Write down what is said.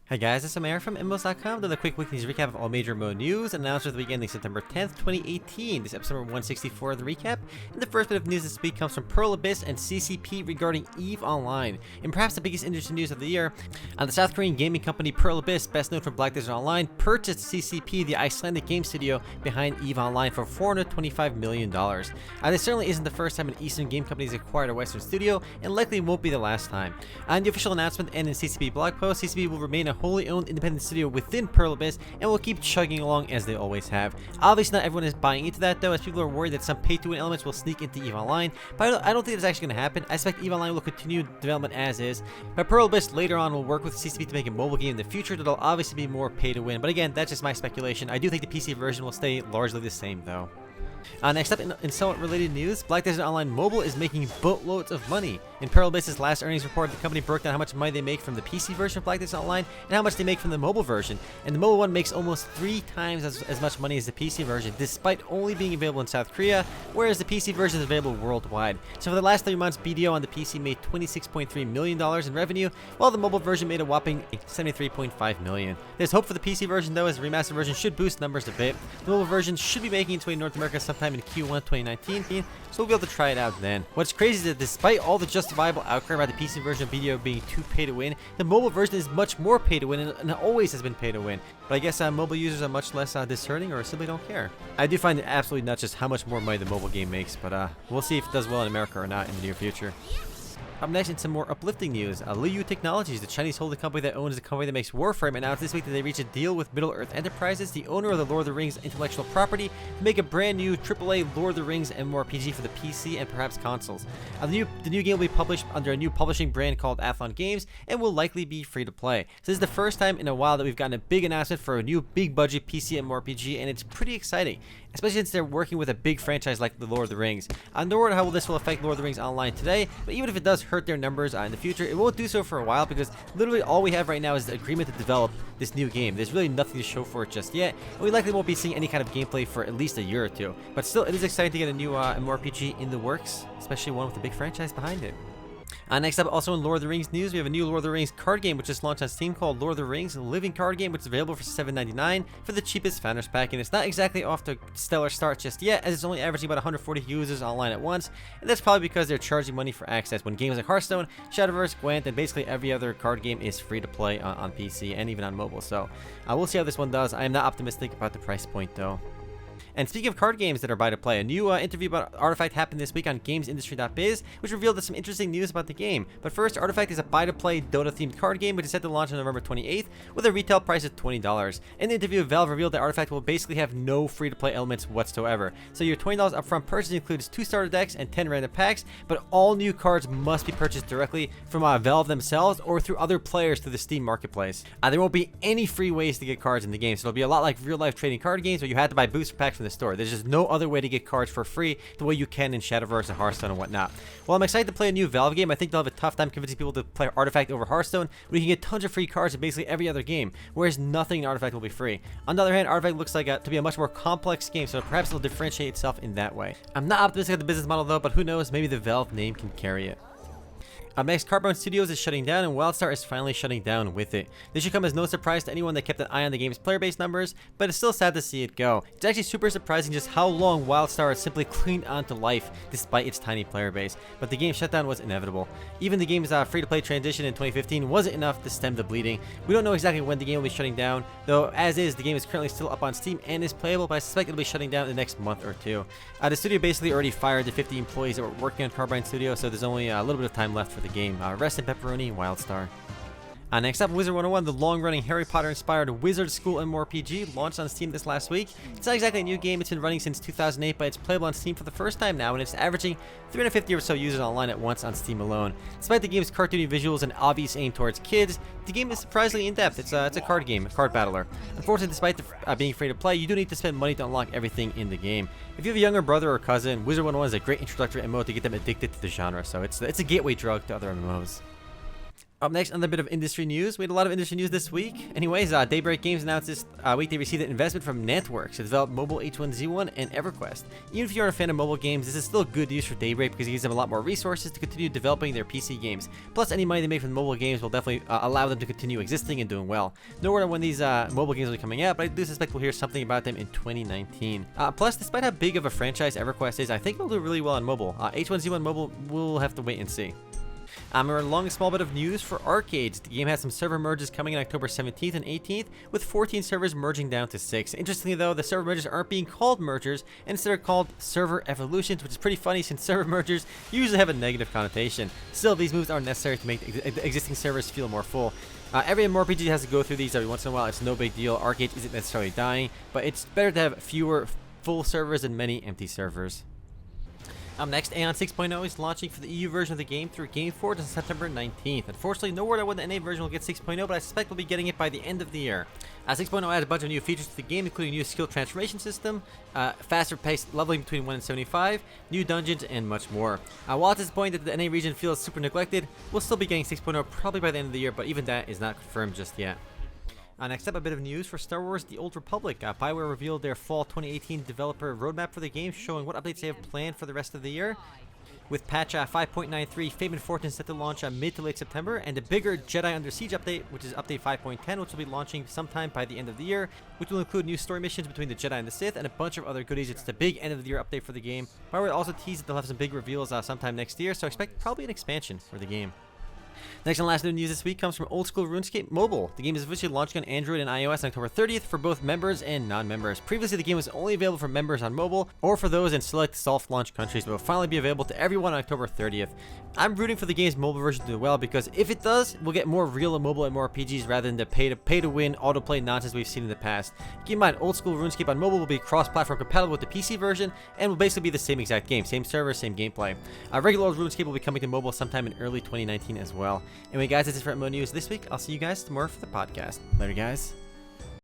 Hi guys, this is Amir from MMOs.com doing a quick weekly recap of all major MMO news and announcements beginning September 10th, 2018. This is episode number 164 of the recap, and the first bit of news this week comes from Pearl Abyss and CCP regarding EVE Online. And perhaps the biggest industry news of the year, the South Korean gaming company Pearl Abyss, best known for Black Desert Online, purchased CCP, the Icelandic game studio behind EVE Online, for $425 million. This certainly isn't the first time an Eastern game company has acquired a Western studio, and likely won't be the last time. In the official announcement and in CCP blog post, CCP will remain a wholly owned independent studio within Pearl Abyss and will keep chugging along as they always have. Obviously not everyone is buying into that though, as people are worried that some pay-to-win elements will sneak into EVE Online, but I don't think that's actually going to happen. I expect EVE Online will continue development as is, but Pearl Abyss later on will work with CCP to make a mobile game in the future that'll obviously be more pay-to-win, but again, that's just my speculation. I do think the PC version will stay largely the same though. Next up, in somewhat related news, Black Desert Online Mobile is making boatloads of money. In Pearl Abyss's last earnings report, the company broke down how much money they make from the PC version of Black Desert Online and how much they make from the mobile version. And the mobile one makes almost 3 times as much money as the PC version, despite only being available in South Korea, whereas the PC version is available worldwide. So for the last 3 months, BDO on the PC made $26.3 million in revenue, while the mobile version made a whopping $73.5 million. There's hope for the PC version though, as the remastered version should boost numbers a bit. The mobile version should be making its way in North America sometime in Q1 2019, so we'll be able to try it out then. What's crazy is that despite all the justifiable outcry about the PC version of BDO being too pay to win, the mobile version is much more pay to win and always has been pay to win. But I guess mobile users are much less discerning or simply don't care. I do find it absolutely nuts just how much more money the mobile game makes, but we'll see if it does well in America or not in the near future. Up next, in some more uplifting news, Liu Technologies, the Chinese holding company that owns the company that makes Warframe, announced this week that they reached a deal with Middle-earth Enterprises, the owner of the Lord of the Rings intellectual property, to make a brand new AAA Lord of the Rings MMORPG for the PC and perhaps consoles. The new game will be published under a new publishing brand called Athlon Games and will likely be free to play. So this is the first time in a while that we've gotten a big announcement for a new big budget PC MMORPG, and it's pretty exciting, especially since they're working with a big franchise like the Lord of the Rings. No word how this will affect Lord of the Rings Online today, but even if it does hurt their numbers in the future, it won't do so for a while, because literally all we have right now is the agreement to develop this new game. There's really nothing to show for it just yet, and we likely won't be seeing any kind of gameplay for at least a year or two. But still, it is exciting to get a new MMORPG in the works, especially one with a big franchise behind it. Next up, also in Lord of the Rings news, we have a new Lord of the Rings card game which just launched on Steam called Lord of the Rings Living Card Game, which is available for $7.99 for the cheapest Founders Pack, and it's not exactly off to a stellar start just yet, as it's only averaging about 140 users online at once, and that's probably because they're charging money for access when games like Hearthstone, Shadowverse, Gwent, and basically every other card game is free to play on PC and even on mobile. So we'll see how this one does. I am not optimistic about the price point though. And speaking of card games that are buy to play, a new interview about Artifact happened this week on GamesIndustry.biz, which revealed some interesting news about the game. But first, Artifact is a buy to play Dota themed card game which is set to launch on November 28th with a retail price of $20. In the interview, Valve revealed that Artifact will basically have no free to play elements whatsoever. So your $20 upfront purchase includes 2 starter decks and 10 random packs, but all new cards must be purchased directly from Valve themselves or through other players through the Steam marketplace. There won't be any free ways to get cards in the game, so it'll be a lot like real life trading card games where you had to buy booster packs from the store. There's just no other way to get cards for free the way you can in Shadowverse and Hearthstone and whatnot. While I'm excited to play a new Valve game, I think they'll have a tough time convincing people to play Artifact over Hearthstone, where you can get tons of free cards in basically every other game, whereas nothing in Artifact will be free. On the other hand, Artifact looks like to be a much more complex game, so perhaps it'll differentiate itself in that way. I'm not optimistic of the business model though, but who knows, maybe the Valve name can carry it. Next, Carbon Studios is shutting down, and WildStar is finally shutting down with it. This should come as no surprise to anyone that kept an eye on the game's player base numbers, but it's still sad to see it go. It's actually super surprising just how long WildStar has simply clinged on to life despite its tiny player base, but the game shutdown was inevitable. Even the game's free-to-play transition in 2015 wasn't enough to stem the bleeding. We don't know exactly when the game will be shutting down, though as is, the game is currently still up on Steam and is playable, but I suspect it'll be shutting down in the next month or two. The studio basically already fired the 50 employees that were working on Carbine Studio, so there's only a little bit of time left for the game. Rest in pepperoni, WildStar. Next up, Wizard 101, the long-running Harry Potter-inspired Wizard School MMORPG, launched on Steam this last week. It's not exactly a new game, it's been running since 2008, but it's playable on Steam for the first time now, and it's averaging 350 or so users online at once on Steam alone. Despite the game's cartoony visuals and obvious aim towards kids, the game is surprisingly in-depth. It's a card game, a card battler. Unfortunately, despite being free to play, you do need to spend money to unlock everything in the game. If you have a younger brother or cousin, Wizard 101 is a great introductory MMO to get them addicted to the genre, so it's a gateway drug to other MMOs. Up next, another bit of industry news. We had a lot of industry news this week. Anyways, Daybreak Games announced this week they received an investment from Networks to develop mobile H1Z1 and EverQuest. Even if you aren't a fan of mobile games, this is still good news for Daybreak because it gives them a lot more resources to continue developing their PC games. Plus, any money they make from mobile games will definitely allow them to continue existing and doing well. No word on when these mobile games will be coming out, but I do suspect we'll hear something about them in 2019. Plus, despite how big of a franchise EverQuest is, I think it'll do really well on mobile. H1Z1 Mobile, we'll have to wait and see. We're along a small bit of news for ArcheAge. The game has some server merges coming in October 17th and 18th, with 14 servers merging down to 6. Interestingly though, the server mergers aren't being called mergers, and instead are called server evolutions, which is pretty funny since server mergers usually have a negative connotation. Still, these moves are necessary to make existing servers feel more full. Every MMORPG has to go through these every once in a while. It's no big deal. ArcheAge isn't necessarily dying, but it's better to have fewer full servers and many empty servers. Next, Aion 6.0 is launching for the EU version of the game through GameForge on September 19th. Unfortunately, no word on when the NA version will get 6.0, but I suspect we'll be getting it by the end of the year. 6.0 adds a bunch of new features to the game, including a new skill transformation system, faster paced leveling between 1 and 75, new dungeons, and much more. While it's disappointing that the NA region feels super neglected, we'll still be getting 6.0 probably by the end of the year, but even that is not confirmed just yet. Next up, a bit of news for Star Wars The Old Republic. BioWare revealed their fall 2018 developer roadmap for the game, showing what updates they have planned for the rest of the year. With patch 5.93, Fame and Fortune set to launch mid to late September, and a bigger Jedi Under Siege update, which is update 5.10, which will be launching sometime by the end of the year, which will include new story missions between the Jedi and the Sith, and a bunch of other goodies. It's the big end of the year update for the game. BioWare also teased that they'll have some big reveals sometime next year, so expect probably an expansion for the game. Next and last new news this week comes from Oldschool RuneScape Mobile. The game is officially launching on Android and iOS on October 30th for both members and non-members. Previously, the game was only available for members on mobile or for those in select soft launch countries, but will finally be available to everyone on October 30th. I'm rooting for the game's mobile version to do well because if it does, we'll get more real mobile MMORPGs rather than the pay-to-win autoplay nonsense we've seen in the past. Keep in mind, Oldschool RuneScape on mobile will be cross-platform compatible with the PC version and will basically be the same exact game, same server, same gameplay. Regular old RuneScape will be coming to mobile sometime in early 2019 as well. Anyway, guys, that's it for MMO News this week. I'll see you guys tomorrow for the podcast. Later, guys.